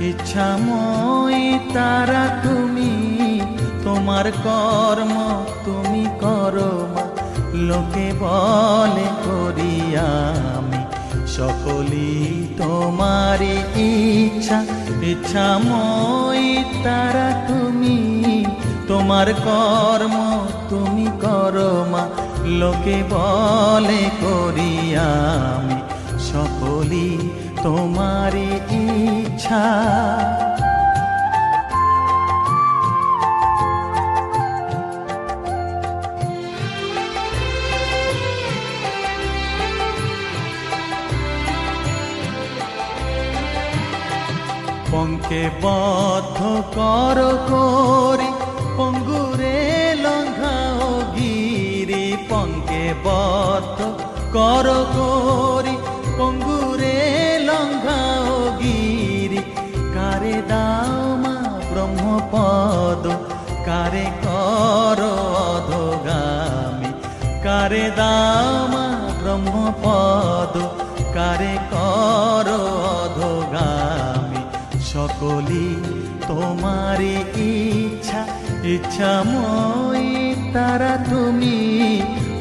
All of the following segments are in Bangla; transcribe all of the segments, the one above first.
ইচ্ছাময়ী তারা তুমি, তোমার কর্ম তুমি করো মা, লোকে বলে করি আমি সকলই তোমারই ইচ্ছা। ইচ্ছাময়ী তারা তুমি, তোমার কর্ম তুমি করো মা, লোকে বলে করি আমি সকলই তোমারই ইচ্ছা। পঙ্কে বদ্ধ কর করি, পঙ্গুরে লঙ্ঘাও গিরি। পঙ্কে বদ্ধ কর করি, পঙ্গুরে লঙ্ঘাও গিরি। কারে দাও মা ব্রহ্মপদ, কারে কর অধোগামী। কারে দাও মা ব্রহ্মপদ, কারে কর অধোগামী। সকলই তোমারই ইচ্ছা। ইচ্ছাময়ী তারা তুমি,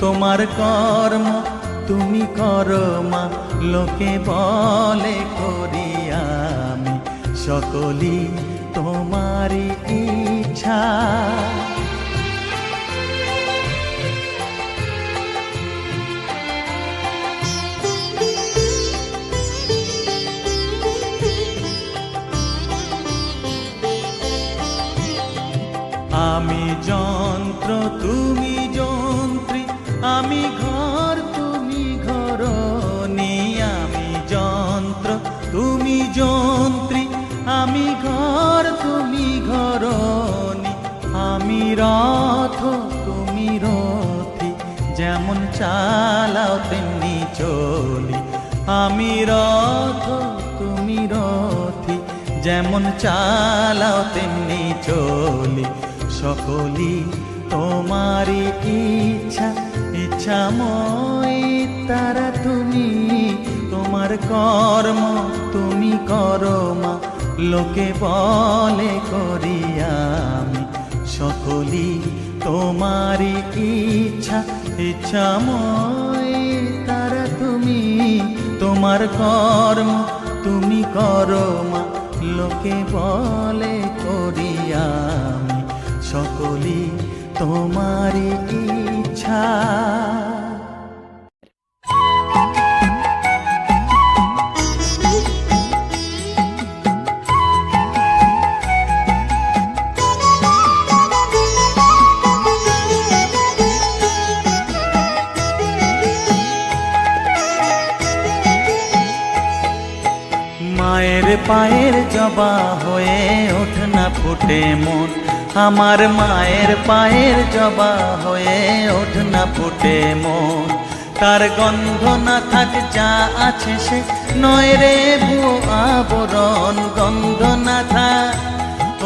তোমার কর্ম তুমি করো মা, লোকে বলে করি আমি সকলই তোমারই ইচ্ছা। আমি যন্ত্র তুমি যন্ত্রী, আমি ঘর তুমি ঘরণী। আমি যন্ত্র তুমি যন্ত্রী, আমি ঘর তুমি ঘরণী। আমি রথ তুমি রথী, যেমন চালাও তেমনি চলি। আমি রথ তুমি রথী, যেমন চালাও তেমনি চলি। সকলই তোমারই ইচ্ছা। ইচ্ছাময়ী তারা তুমি, তোমার কর্ম তুমি করো মা, লোকে বলে করি আমি সকলই তোমারই ইচ্ছা। ইচ্ছাময়ী তারা তুমি, তোমার কর্ম তুমি করো মা, লোকে বলে করি আমি সকলই তোমারই ইচ্ছা। মায়ের পায়ের জবা হয়ে ওঠ না ফুটে মন, আমার মায়ের পায়ের জবা হয়ে ওঠ না ফুটে মন। তার গন্ধ না থাক যা আছে সে নয় রে ভুয়ো আবরণ। গন্ধ না থাক,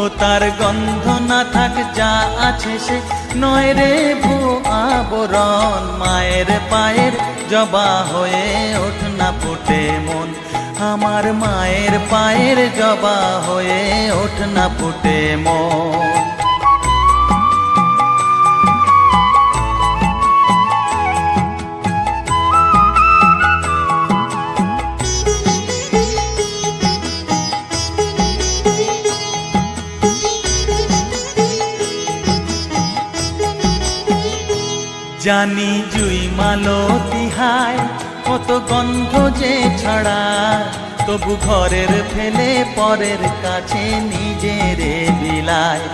ও তার গন্ধ না থাক যা আছে সে নয় রে ভুয়ো আবরণ। মায়ের পায়ের জবা হয়ে ওঠ না ফুটে মন, আমার মায়ের পায়ের জবা হয়ে ওঠ না ফুটে মন। জানি জুই মালতী হায়, কত গন্ধ যে ছড়ায়, তবু ঘরের ফেলে পরের কাছে নিজেরে বিলায়।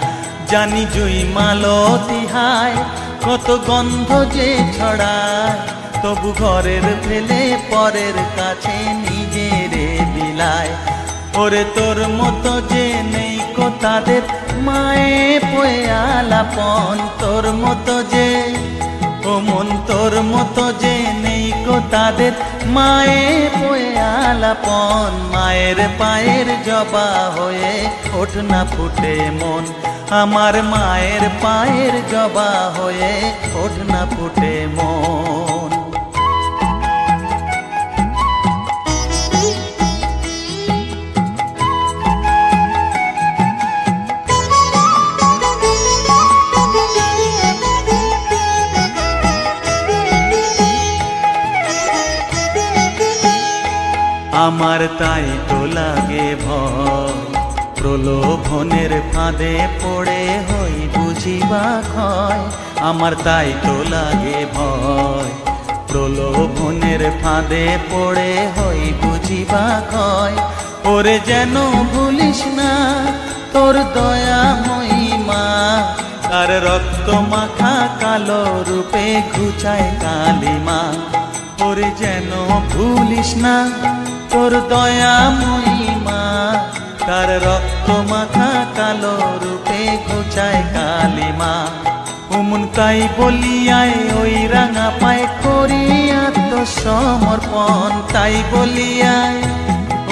জানি জুই মালতী হায়, কত গন্ধ যে ছড়ায়, তবু ঘরের ফেলে পরের কাছে নিজেরে বিলায়। ওরে তোর মতো যে নেই কো তাদের মায়ে পয়ে আলাপন। তোর মতো যে, ও মন তোর মতো যে নেই কো তাদের মায়ে পয়ে আলাপন। মায়ের পায়ের জবা হয়ে ওঠ না ফুটে মন, আমার মায়ের পায়ের জবা হয়ে ওঠ না ফুটে মন। আমার তাই তো লাগে ভয়, প্রলোভনের ফাঁদে পড়ে হই বুঝিবা ক্ষয়। আমার তাই তো লাগে ভয়, প্রলোভনের ফাঁদে পড়ে হই বুঝিবা ক্ষয়। ওরে যেন ভুলিস না তোর দয়া মহিমা, তার রক্ত মাখা কালো রূপে ঘুচায় কালিমা। ওরে যেন ভুলিস না তোর দয়া মহিমা, তার রক্ত মাখা কালো রূপে ঘুচায় কালিমা। ওমন তাই বলিয়ায় ওই রাঙা পায় করি আত্মসমর্পণ, তাই বলিয়ায়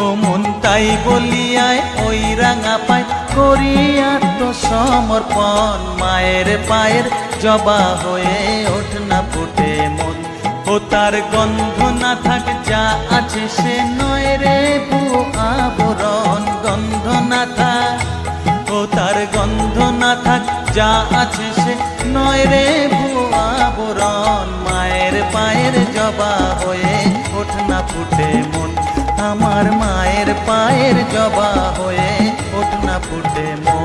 ওমন তাই বলিয়ায় ওই রাঙা পায় করি আত্মসমর্পণ। মায়ের পায়ের জবা হয়ে ওঠ না ফুটে মন, ও তার গন্ধ না থাক যা আছে সে নয় রে ভুয়ো আবরণ। গন্ধ না থাক, ও তার গন্ধ না থাক যা আছে সে নয় রে ভুয়ো আবরণ। মায়ের পায়ের জবা হয়ে ওঠ না ফুটে মন, আমার মায়ের পায়ের জবা হয়ে ওঠ না ফুটে মন।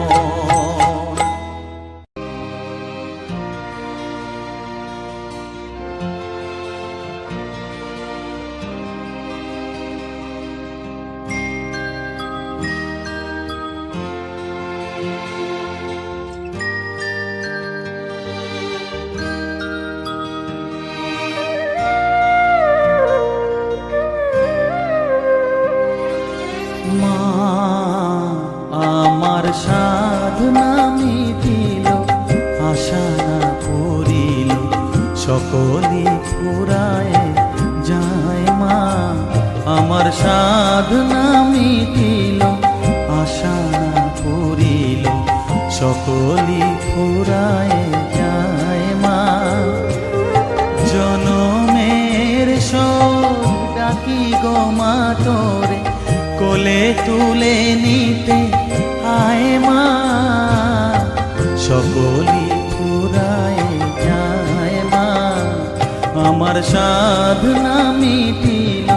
আমার সাধনা মিটিল, আশা না পড়িল, সকলে ফুরায় যায় মা। আমার সাধনা মিটিল, আশা না পড়িল, সকলে ফুরায় যায় মা। জনমের শোক ডাকি গো মা তোরে, কোলে তুলে নিতে আয় মা। সকলি ফুরায় যায় মা, আমার সাধনা মিটিল,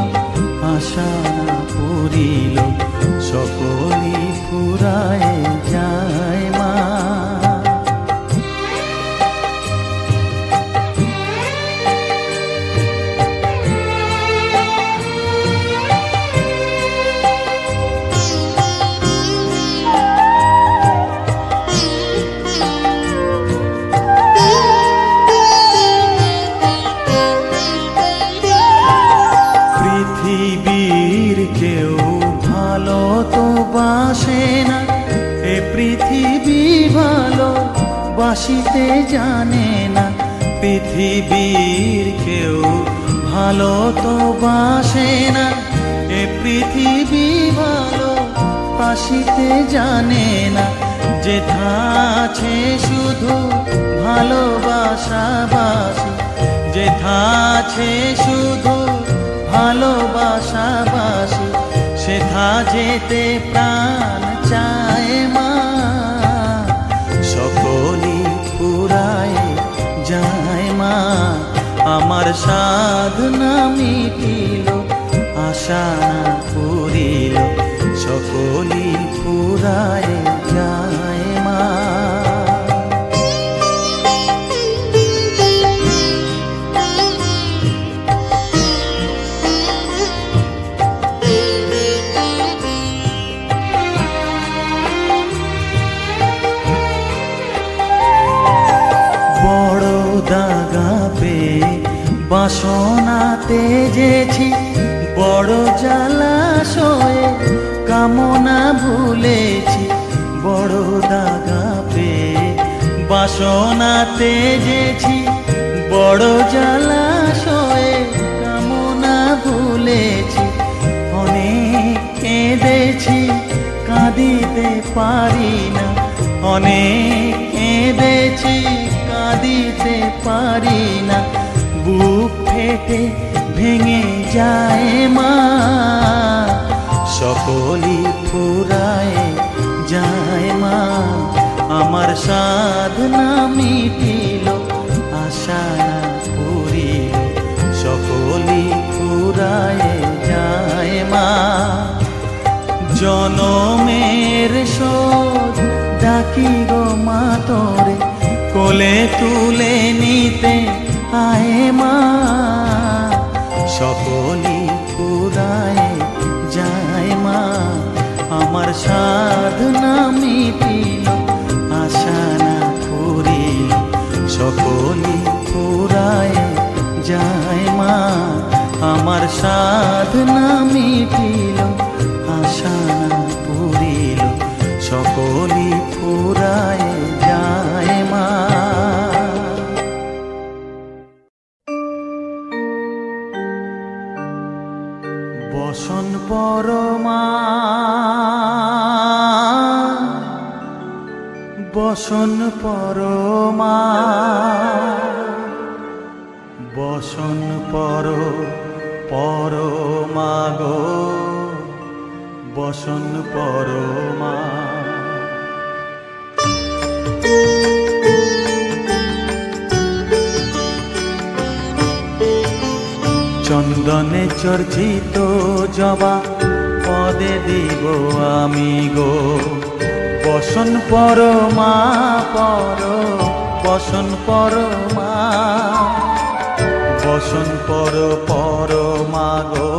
আশা না পড়িল, সকলি ফুরায় যায় মা। পৃথিবীর কেউ ভালো তো বাসে না, এ পৃথিবী ভালো বাসিতে জানে না। পৃথিবীর কেউ ভালো তো বাসে না, এ পৃথিবী ভালো বাসিতে জানে না। যেথা আছে শুধু ভালোবাসা বাসি, যেথা আছে শুধু ভালোবাসাবাসি, সেথা যেতে প্রাণ চায় মা। সকলি ফুরায় যায় মা, আমার সাধনা মিটিল, আশা না পড়িল, সকলি ফুরায় যায় মা। দাগা পেয়ে বাসনা তেজেছি, বড় জলাশয়ে কামনা ভুলেছি। বড় দাগা পেয়ে বাসনা তেজেছি, বড় জলাশয়ে কামনা ভুলেছি। অনেক কেঁদেছি কাঁদিতে পারি না, অনেক কেঁদেছি কাঁদিতে পারি না। বুক ফেটে ভেঙে যায় মা, সকলি ফুরায় যায় মা। আমার সাধনা মিটিল, আশা না পড়িল, সকলি ফুরায় যায় মা। জনমের শোধ ডাকি গো মা তোরে, কোলে তুলে নিতে আয় মা। সকলি ফুরায় যায় মা, আমার সাধনা মিটিল, আশা না ফুরিল। সকলি ফুরায় যায় মা, আমার সাধনা মিটিল, আশা না পুরিল। সকলি ফুরায় যায় মা। বসন পরমা, বসন পরমা, বসন পরমা গো, বসন পরমা। চন্দনে চর্চিত জবা পদে দিব আমি গো, বসন পরমা বসন পরমা, বসন পরমা গো,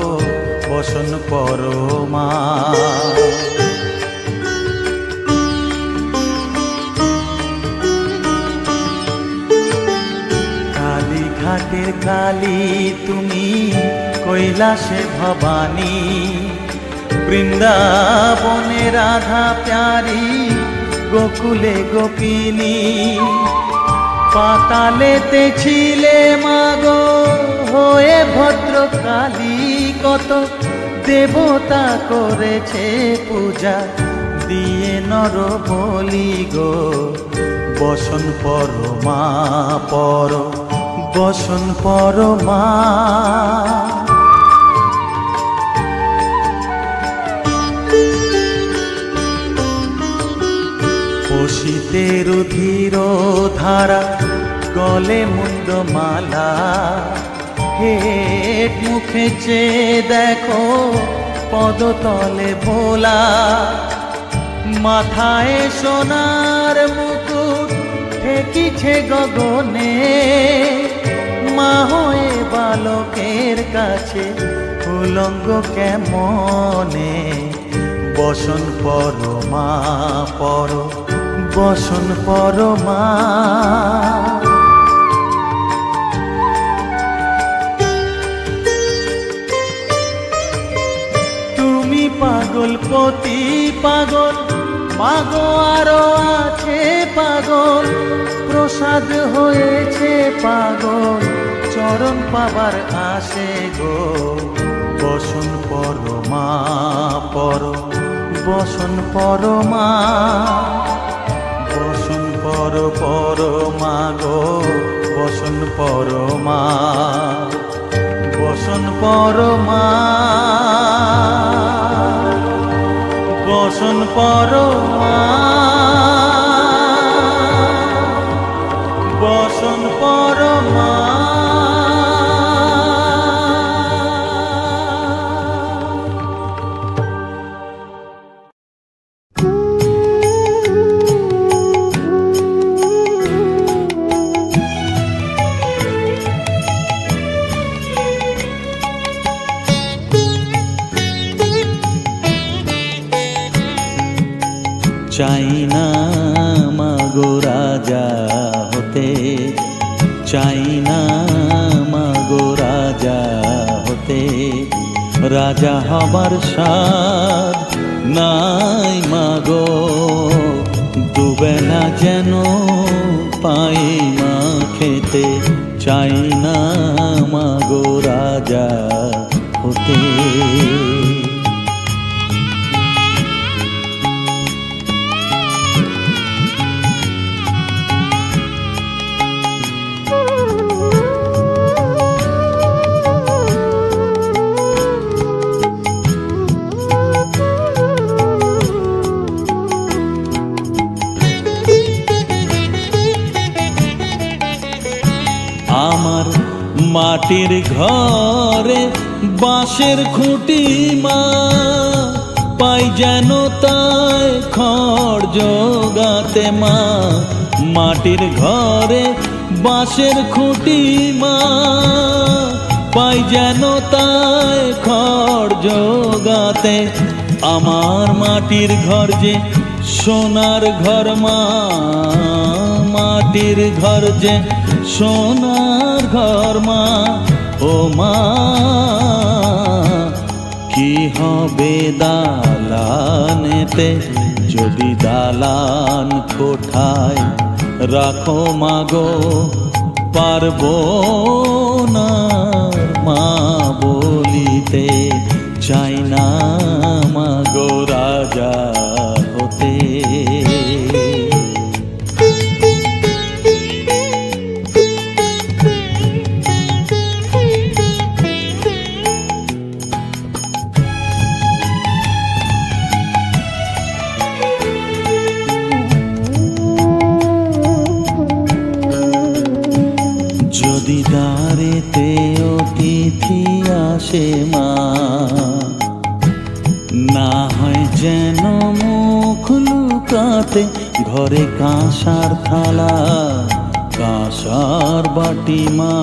বসন পরমা। কালীঘাটের কালী তুমি, কৈলাসে ভবানী, বৃন্দাবনে রাধা প্যারি, গোকুলে গোপিনী। পাতালেতে ছিলে মাগো হয়ে ভদ্রকালী, কত দেবতা করেছে পূজা দিয়ে নর বলি গো, বসন পরমা বসন পরমা। শীতের ধীর ধারা, গলে মুন্ড মালা, হেট মুখে চেয়ে দেখো পদতলে ভোলা। মাথায় সোনার মুকুট ঠেকিছে গগনে, মা হয়ে বালকের কাছে উলঙ্গ কেমনে, বসন পরমা বসন পরমা। তুমি পাগল পতি পাগল, মাগো আরো আছে পাগল, প্রসাদ হয়েছে পাগল, চরণ পাবার আসে গো, বসন পরমা বসন পরমা। বসন পরমা গো, বসন পরমা, বসন পরমা, বসন পরমা, বসন পরমা। চাই না মাগো রাজা হতে, চাই না মাগো রাজা হতে, রাজা হবার সাধ নাই মাগো, দুবেলা যেন পাই মা খেতে, চাই না মাগো রাজা হতে। আমার মাটির ঘরে বাঁশের খুঁটি মা, পাই যেন তাই খড় জোগাতে মা, মাটির ঘরে বাঁশের খুঁটি মা, পাই যেন তাই খড় জোগাতে। আমার মাটির ঘর যে সোনার ঘর মা, মাটির ঘর যে সোনার ঘর মা, ও মা কি হবে দালানেতে যদি দালান কোঠায় রাখো মাগো, পারবো না মা বলিতে, চাই না মাগো রাজা হতে। যদি দ্বারেতে অতিথি আসে মা, না হয় যেন মুখ লুকাতে, ঘরে কাঁসার থালা কাঁসার বাটি মা,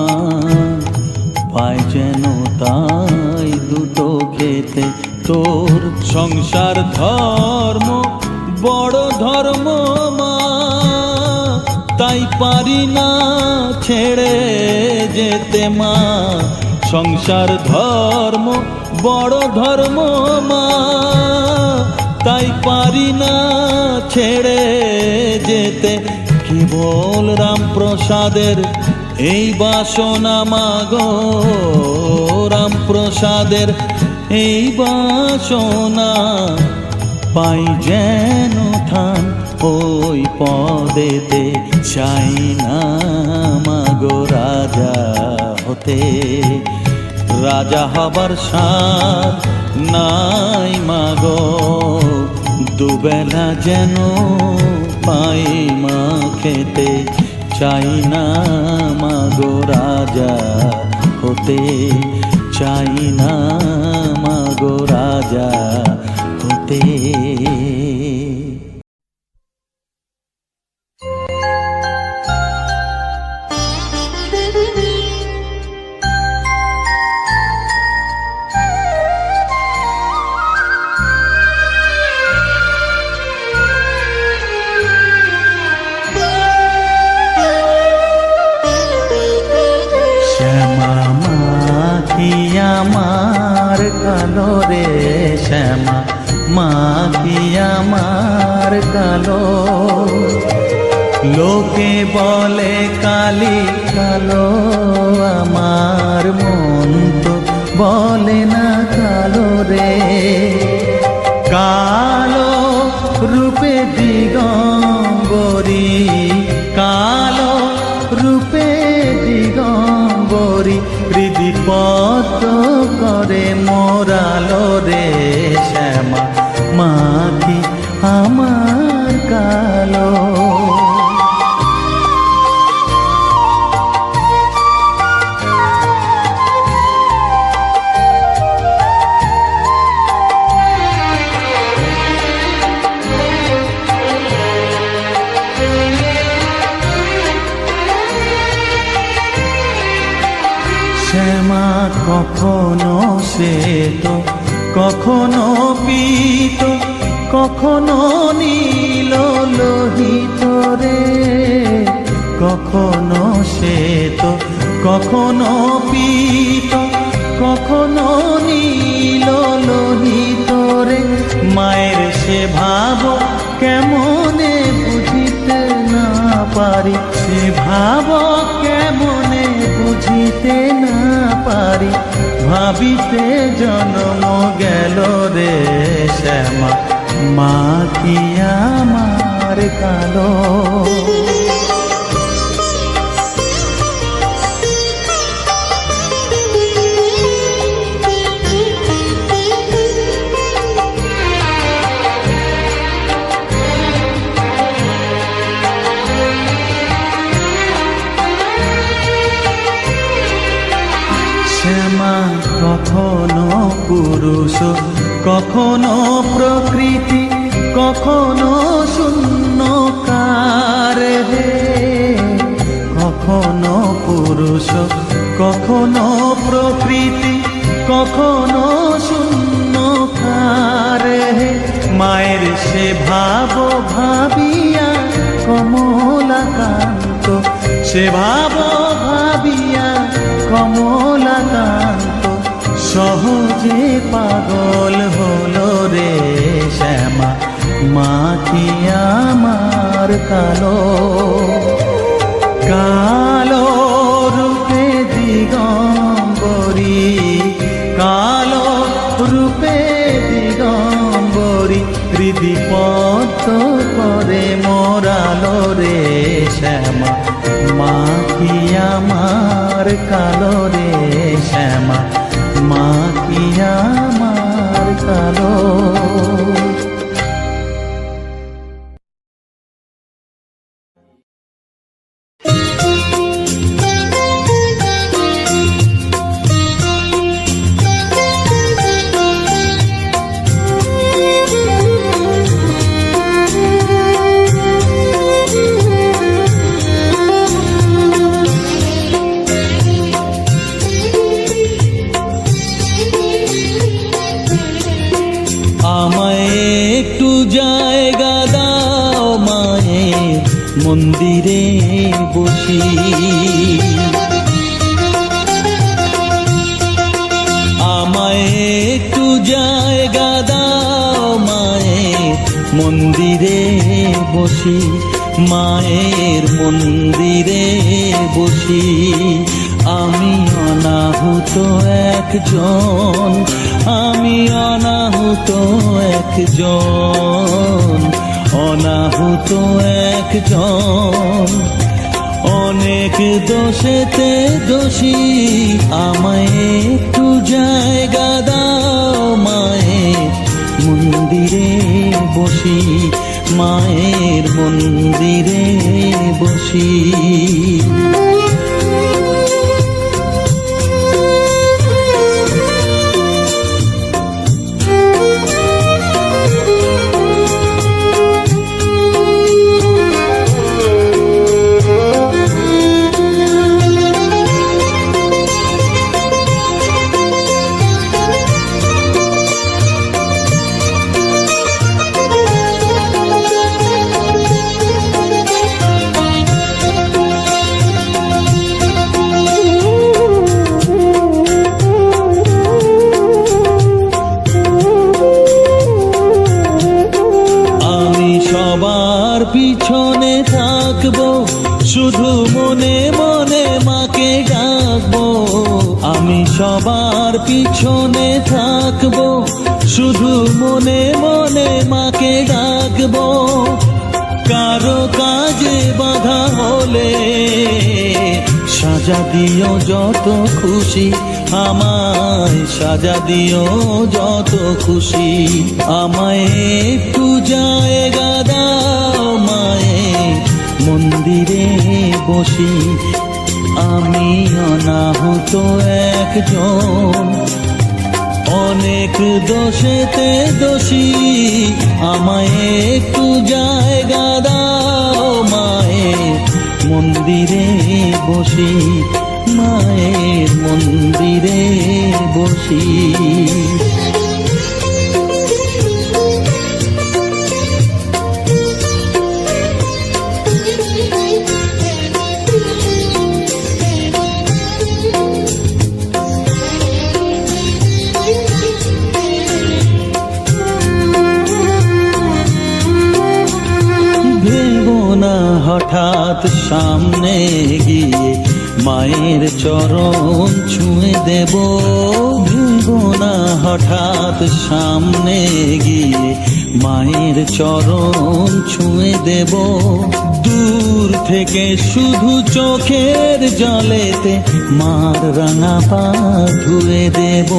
পায় যেন তাই দুটো খেতে। তোর সংসার ধর্ম বড় ধর্ম মা, তাই পারি না ছেড়ে যেতে মা, সংসার ধর্ম বড় ধর্ম মা, তাই পারি না ছেড়ে যেতে। কেবল রামপ্রসাদের এই বাসনা মাগো, রামপ্রসাদের এই বাসনা, পাই যেন ঠান ওই পদেতে, চাই না মাগো রাজা হতে। রাজা হবার সাধ নাই মাগো, দুবেলা যেন পাই মা খেতে, চাই না মাগো রাজা হতে, চাই না মাগো রাজা হতে। শ্যামা মাখি আমার কালো রে, শ্যামা মাখি আমার কালো, লোকে বলে কালি কালো, আমার মন তো বলে না কালো রে। কালো রূপে দিগম্বরী, কালো রূপে দিগম্বরী, হৃদিপত করে মোরালো রে, শ্যামা মাখি আমার কালো। শ্যামা কখনো শ্বেত, কখনো পীত, কখনো নীল লোহিত রে, কখনো শ্বেত, কখনো পীত, কখনো নীল লোহিত রে। মায়ের সে ভাব কেমনে বুঝিতে না পারি, সে ভাব কেমনে বুঝিতে না পারি, ভাবিতে জন্ম গেল রে, শ্যামা মাখি আমার কালো। শ্যামা কখনো পুরুষ, কখনো প্রকৃতি কখনো শূন্যকার হে, কখনো পুরুষ কখনো প্রকৃতি কখনো শূন্যকার হে। মায়ের সে ভাব ভাবিয়া কমলাকান্ত, সে ভাব ভাবিয়া কমলাকান্ত সহজে পাগল হলো রে শ্যামা। মা কি আমার কালো, কালো রূপে দিগম্বরী, কালো রূপে দিগম্বরী হৃদি পদ্ম করে মোরালো রে শ্যামা। মা কি আমার কালো রে শ্যামা, মা কি আমার কালো। মন্দিরে বসি আমায় একটু জায়গা দাও মায়ের মন্দিরে বসি, মায়ের মন্দিরে বসি। আমি অনাহুত একজন, আমি অনাহুত একজন, অনাহুত একজন। অনেক দোষেতে দোষী, আমায় একটু জায়গা দাও মায়ের মন্দিরে বসি, মায়ের মন্দিরে বসি। পিছনে থাকবো, শুধু মনে মনে মাকে ডাকবো। আমি সবার পিছনে থাকবো, শুধু মনে মনে মাকে ডাকবো। কারো কাজে বাধা হলে সাজা দিও যত খুশি, আমায় সাজা দিও যত খুশি। আমায় একটু জায়গা দাও মায়ের মন্দিরে বসি, আমি অনাহুত একজন। অনেক দোষেতে দোষী, আমায় একটু জায়গা দাও মায়ের মন্দিরে বসি, মায়ের মন্দিরে বসি। হঠাৎ সামনে গিয়ে মায়ের চরণ ছুঁয়ে দেব, ভেবো না হঠাৎ সামনে গিয়ে মায়ের চরণ ছুঁয়ে দেব। দূর থেকে শুধু চোখের জলেতে মার রাঙা পা ধুয়ে দেব।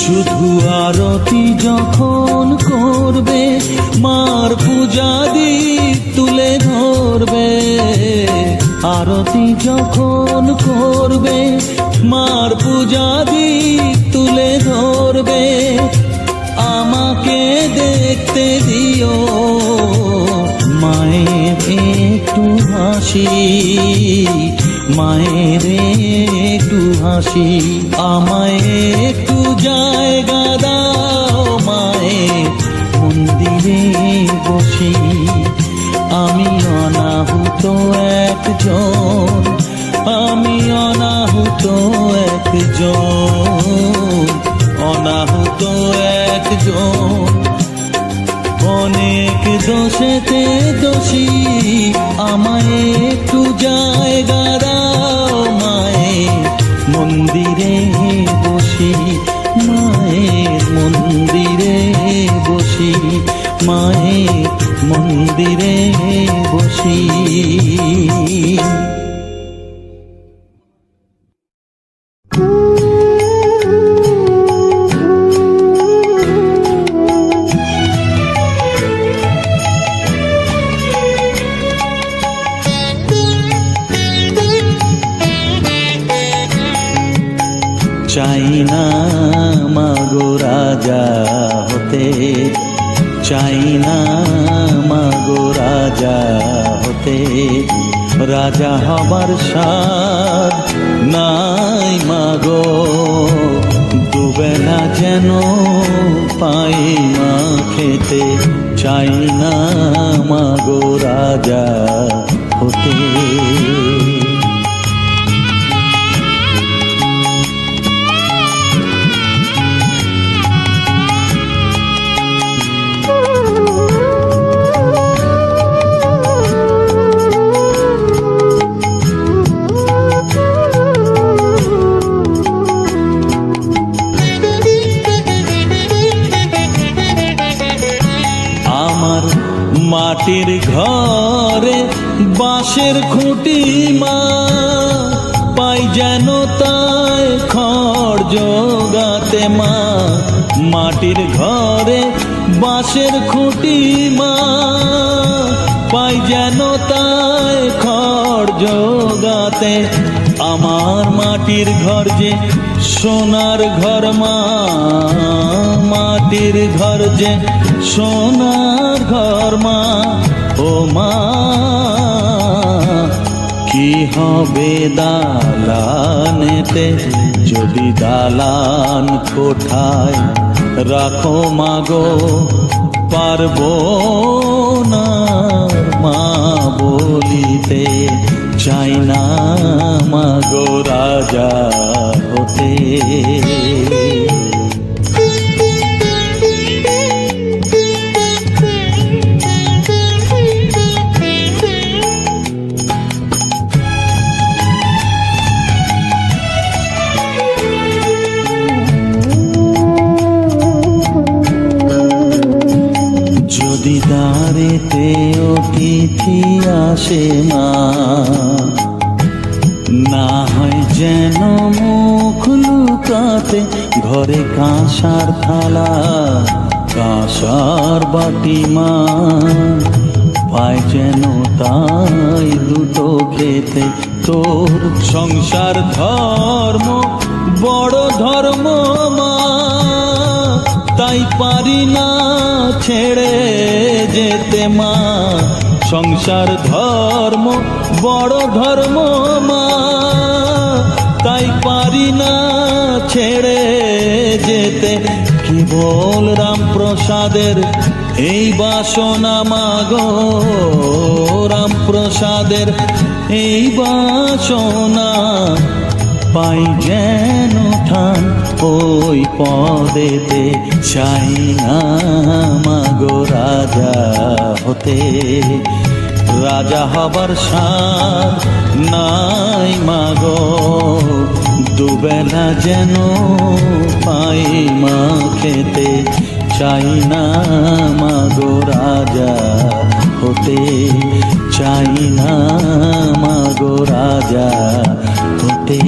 শুধু আরতি যখন করবে, মার পূজা দীপ তুলে ধরবে। আরতি যখন করবে, মার পূজাদি তুলে ধরবে, আমাকে দেখতে দিও। মায়ের একটু হাসি, মায়ের একটু হাসি, আমায় একটু জায়গা দাও মায়ের মন্দিরে বসি। আমি অনাহুত একজন, আমি অনাহুত একজন, অনাহুত একজন, অনেক দোষেতে দোষী। আমায় একটু জায়গা দাও মায়ের মন্দিরে বসি, মায়ের মন্দিরে বসি, মায়ের মন্দিরে বসি। চাই না মাগো রাজা হতে, চাই না মাগো রাজা হতে, রাজা হবার সাধ নাই মাগো। দুবেলা যেন পাই মা খেতে, চাই না মাগো রাজা হতে। মাটির ঘরে বাঁশের খুঁটি মা, পাই যেন তাই খড় জোগাতে মা। মাটির ঘরে বাঁশের খুঁটি মা, পাই যেন তাই খড় জোগাতে। আমার মাটির ঘর যে সোনার ঘর মা, মাটির ঘর যে সোনার ঘর মা। ও মা কি হবে দালানেতে, যদি দালান কোঠায় রাখো মাগো, পারবো না মা বলিতে। চাই না মাগো রাজা হতে। যদি দ্বারেতে অতিথি আসে মা, না হয় যেন মুখ লুকাতে। ঘরে কাঁসার থালা কাঁসার বাটি মা, পায় যেন তাই দুটো খেতে। তোর সংসার ধর্ম বড় ধর্ম মা, তাই পারি না ছেড়ে যেতে মা। সংসার ধর্ম বড় ধর্ম মা, তাই পারি না ছেড়ে যেতে। কেবল রামপ্রসাদের এই বাসনা মাগো, রামপ্রসাদের এই বাসনা। পাই যেন ঠান ওই পদেতে, চাই না মাগো রাজা হতে। রাজা হবার সাধ নাই মাগো, দুবেলা যেন পাই মা খেতে। চাই না মাগো রাজা হতে, চাই না মাগো রাজা হতে।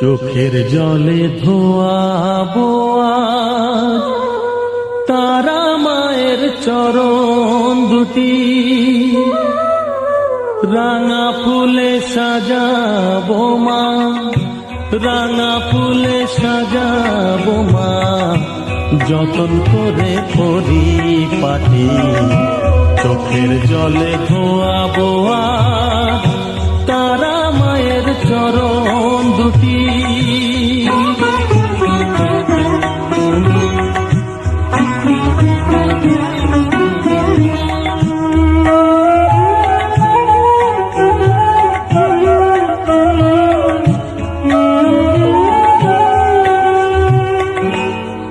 চোখের জলে ধোয়াবো আজ তারা মায়ের চরণ দুটি, রাঙা ফুলে সাজাবো মা, রাঙা ফুলে সাজাবো মা, যতন করে পরিপাটি। চোখের জলে ধোয়াবো আজ তারা মায়ের চরণ দুটি।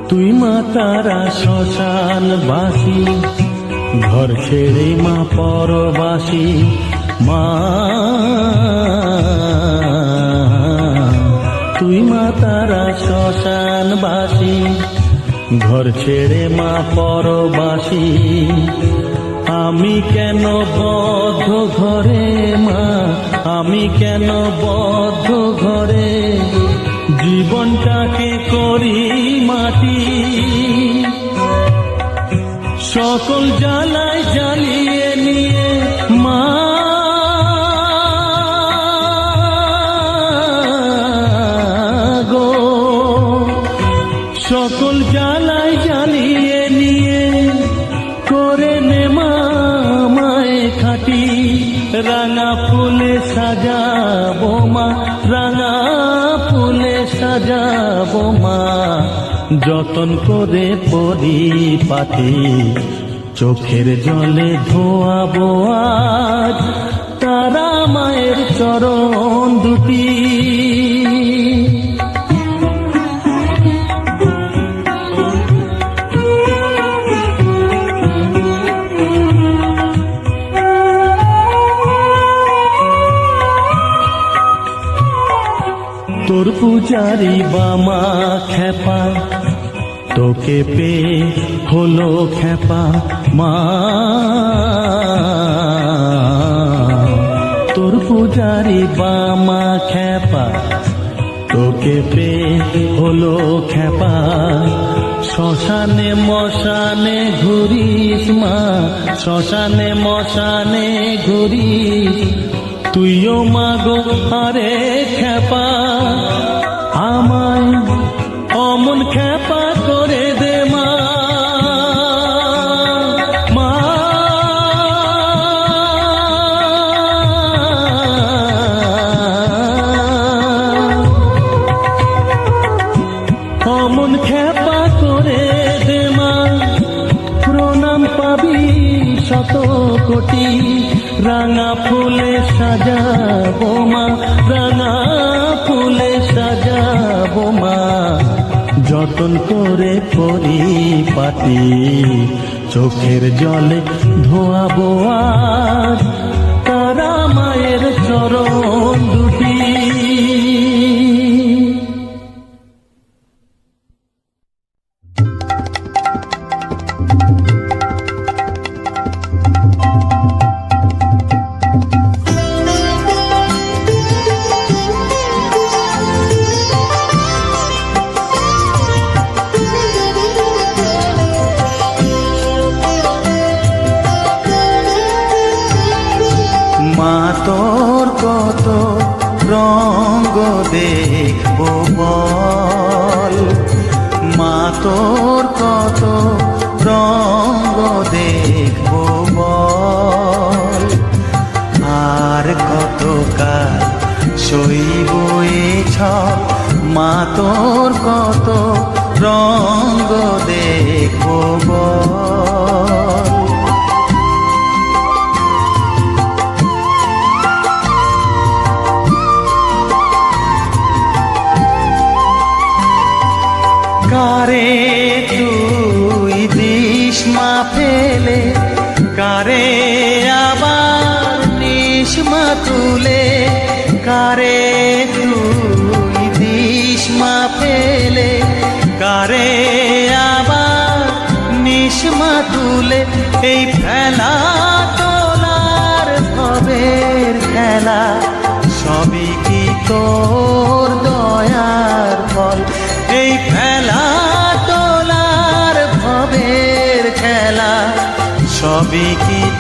তুই মা তারা শ্মশান বাসী, ঘর ছেড়ে মা পরবাসী। মা তুই মা তারা শ্মশান বাসী, ঘর ছেড়ে মা পরবাসী। আমি কেন বদ্ধ ঘরে মা, আমি কেন বদ্ধ ঘরে, জীবনটাকে করি মাটি। সকল জ্বালায় জ্বালিয়ে নিয়ে মা গো, সকল জ্বালায় জ্বালিয়ে নিয়ে করে নে মা মায়ে খাটি। রাঙা ফুলে সাজাবো মা, রাঙা ফুলে সাজাবো মা, যতন করে পরিপাটি। চোখের জলে ধোয়াবো আজ তারা মায়ের চরণ দুটি। তোর পূজারি বামা খেপা, তোকে পে হলো খেপা মা। তোর পূজারি বামা খেপা, তোকে পে হলো খেপা। শ্মশানে মশানে ঘুরিস মা, শ্মশানে মশানে ঘুরিস। তুইও মাগো আরে খেপা, আমায় অমন খেপা করে দে মা। মা অমন খেপা করে দে মা, প্রণাম পাবি শত কোটি। রাঙা ফুলে সাজাবো মা, রাঙা ফুলে সাজাবো মা, যতন করে পরিপাটি। চোখের জলে ধোয়াবো আজ তারা মায়ের চরণ দুটি। মা তোর কত রঙ্গ দেখবো বল, মা তোর কত রঙ্গ দেখবো বল। আর কত কাল সইব এ ছল, মা তোর কত রঙ্গ দেখবো বল। কারে তুই দিস মা ফেলে, কারে আবার নিস মা তুলে। কারে তুই দিস মা ফেলে, কারে আবার নিস মা তুলে। এই ফেলা তোলার ভবের খেলা, সবই কি তোর দয়া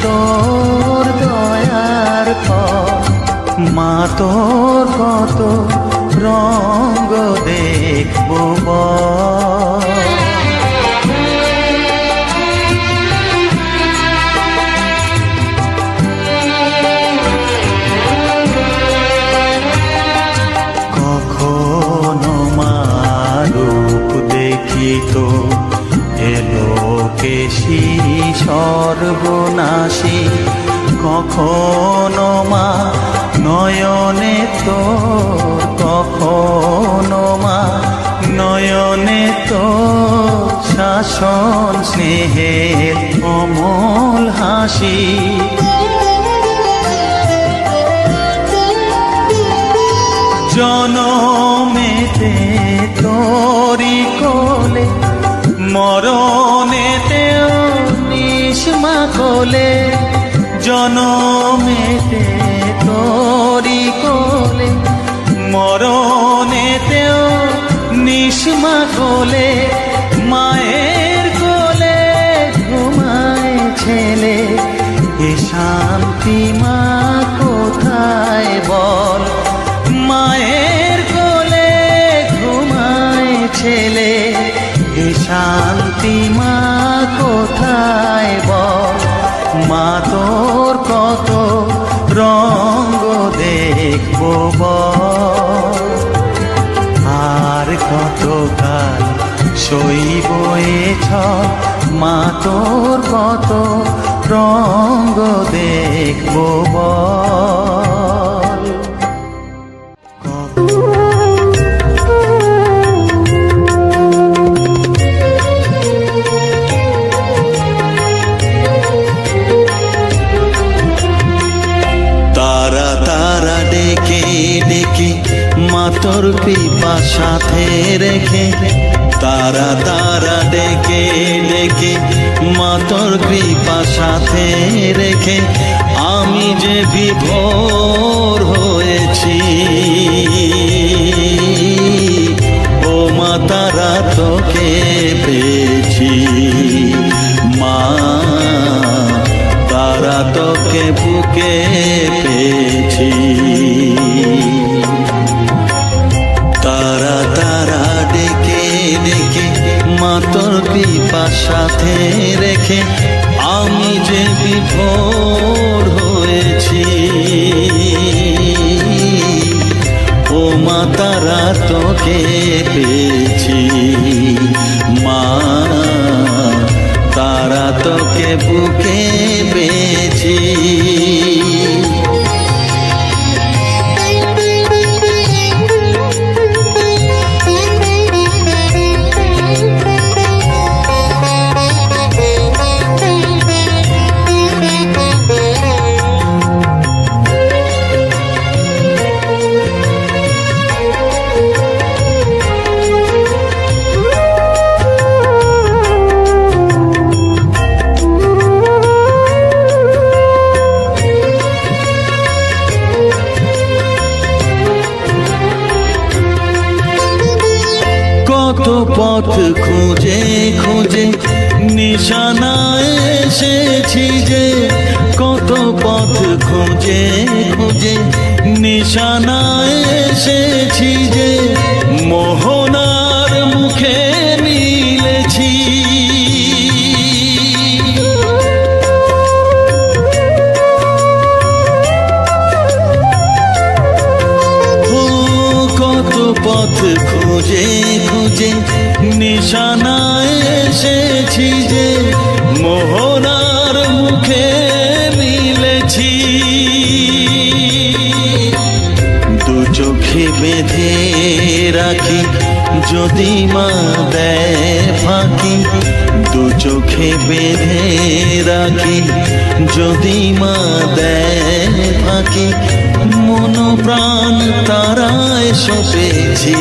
তোর দয়ার পর, মা তোর কত রঙ্গ দেখবো বল। কখনো মা রূপ দেখি তো এলো কেশি সর্বনাশী, কখনো মা নয়নে তোর, কখনো মা নয়নে তোর শাসন স্নেহের অমল হাসি। জনমেতে তোরি কোলে, মরণেতেও নিষ্মা কোলে, জনমেতে তোরি কোলে, মরণেতেও নিষ্মা কোলে, মায়ের কোলে ঘুমায় ছেলে, এ শান্তি মা কোথায় বল। মায়ের কোলে ঘুমায় ছেলে, এ শান্তি মা কোথায় বল। মা তোর কত রঙ্গ দেখবো বল, আর কতকাল সইব এ ছল, মা তোর কত রঙ্গ দেখবো বল। তারা তারা ডেকে ডেকে মা তোর কৃপা সাথে রেখে, তারা তারা ডেকে ডেকে মা তোর কৃপা সাথে রেখে, আমি যে বিভোর হয়েছি, ও মা তারা তোকে পেয়েছি। মা তারা তোকে বুকে পেয়েছি। তারা তারা ডেকে ডেকে মা তোর কৃপা সাথে রেখে, আমি যে বিভোর হয়েছি, ও মা তারা তোকে পেয়েছি। মা তারা তোকে বুকে পেয়েছি। কত পথ খুঁজে খুঁজে নিশানায় এসেছি যে, কত পথ খুঁজে খুঁজে নিশানায় এসেছি যে, মোহনার মুখে মিলেছি। কত পথ খুঁজে খুঁজে নিশানায় এসেছি যে, মোহনার মুখে মিলেছি। দু চোখে বেঁধে রাখি যদি মা দেয় ফাঁকি, দু চোখে বেঁধে রাখি যদি মা দেয় ফাঁকি, মন প্রাণ তারায় সপেছি।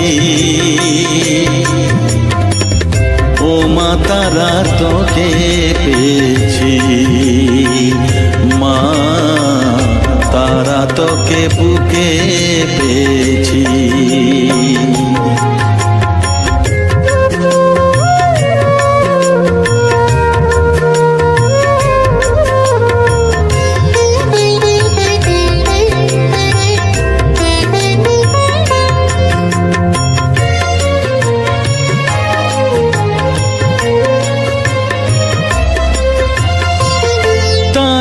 ও মা তারা তোকে পেয়েছি। মা তারা তোকে বুকে পেয়েছি।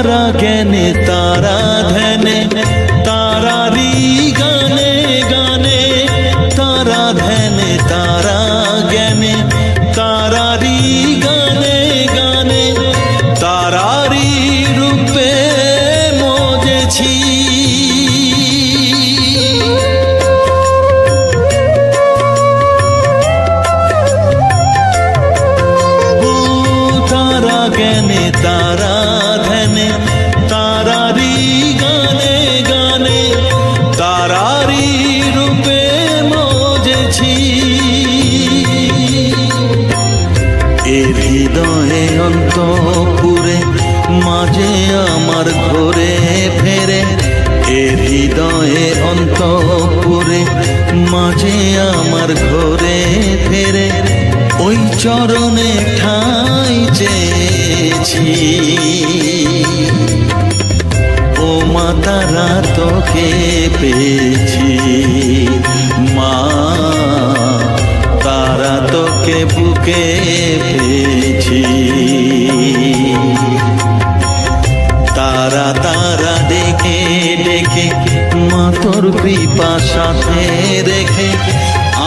তারা জ্ঞানে তারা ধ্যানে তারারি গানে গানে তারা ধ্যানে তারা জ্ঞানে তারারি গানে গানে তারারি রূপে মজেছি। তারা জ্ঞানে তারা ধ্যানে তারারি গানে গানে তারারি রূপে মজেছি। এর হৃদয়ে অন্তপুরে মাঝে আমার ঘরে ফেরে এর হৃদয়ে অন্তপুরে মাঝে আমার ঘরে ফেরে ওই চরণে ঠাঁই চেয়েছি। ও মা তারা তোকে পেয়েছি মা তারা তোকে বুকে পেয়েছি। তারা তারা ডেকে ডেকে মা তোর কৃপা সাথে রেখে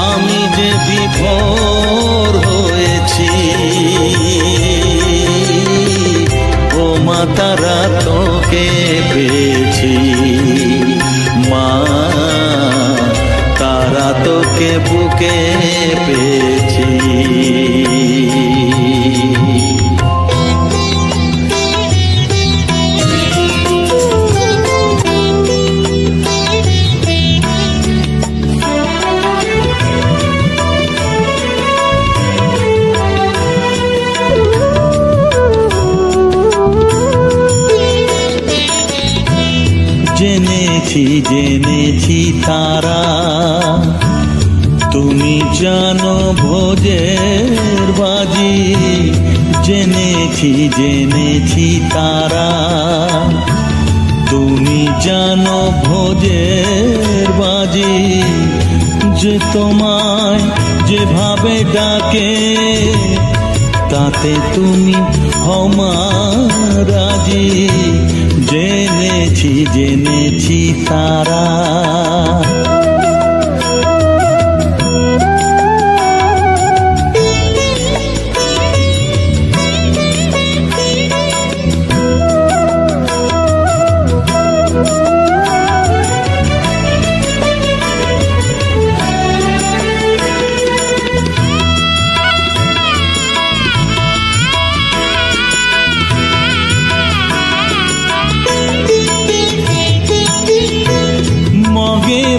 আমি যে বিভোর হয়েছি। ও মা তারা তোকে পেয়েছি মা তারা তোকে বুকে পেয়েছি। জেনেছি জেনেছি তারা তুমি জানো ভোজের বাজি। জেনেছি জেনেছি তারা তুমি জানো ভোজের বাজি। যে তোমায় যেভাবে ডাকে তাতে তুমি হও রাজি। জেনেছি জেনেছি তারা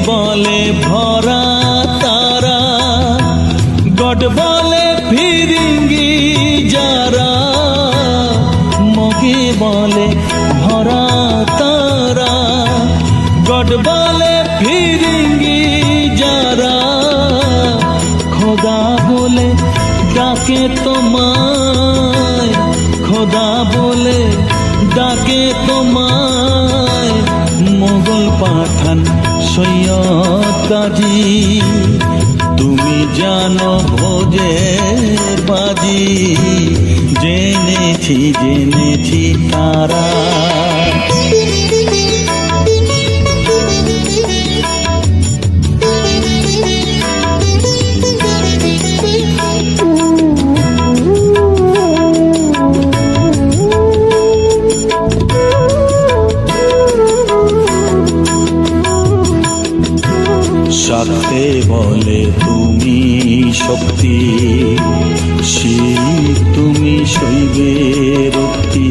বলে ভরা তারা গড বলে ফিরিঙ্গি যারা। মগে বলে ভরা তারা গড বলে ফিরিঙ্গি যারা। খোদা বলে ডাকে তোমায় খোদা বলে ডাকে তোমায়। মোগল পাঠান সৈয়দ কাজী তুমি জানো ভোজের বাজি। জেনেছি জেনেছি তারা সাথে বলে তুমি শক্তি শিব তুমি শৈবের রক্তি।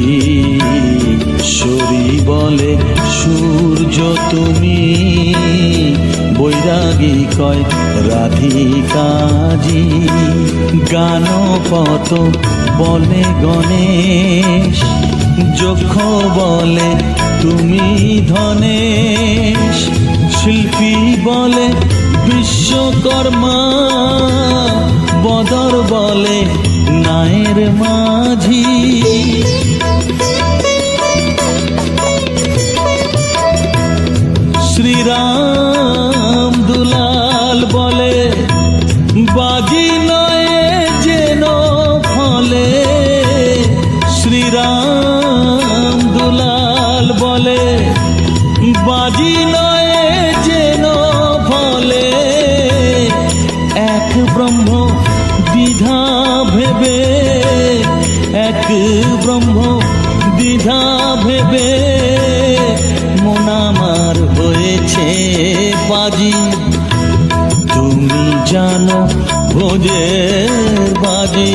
শরী বলে সূর্য তুমি বৈরাগী কয় রাধিকাজি। গানপত বলে গণেশ যক্ষ বলে তুমি ধনেশ। শিল্পী বলে বিশ্বকর্মা বদর বলে নায়ের মাঝি। শ্রীরাম দুলাল বলে বাজি নয় যেন ফলে। শ্রীরাম দুলাল বেঁধেছে বাজি, তুমি জানো ভোজের বাজি,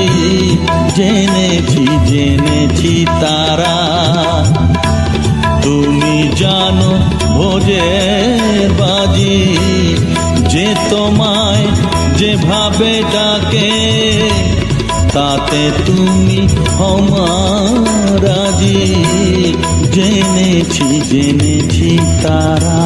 জেনেছি তারা। তুমি জানো ভোজের বাজি, যে তোমায় যেভাবে ডাকে, তাতে তুমি আমার রাজি, জেনেছি তারা।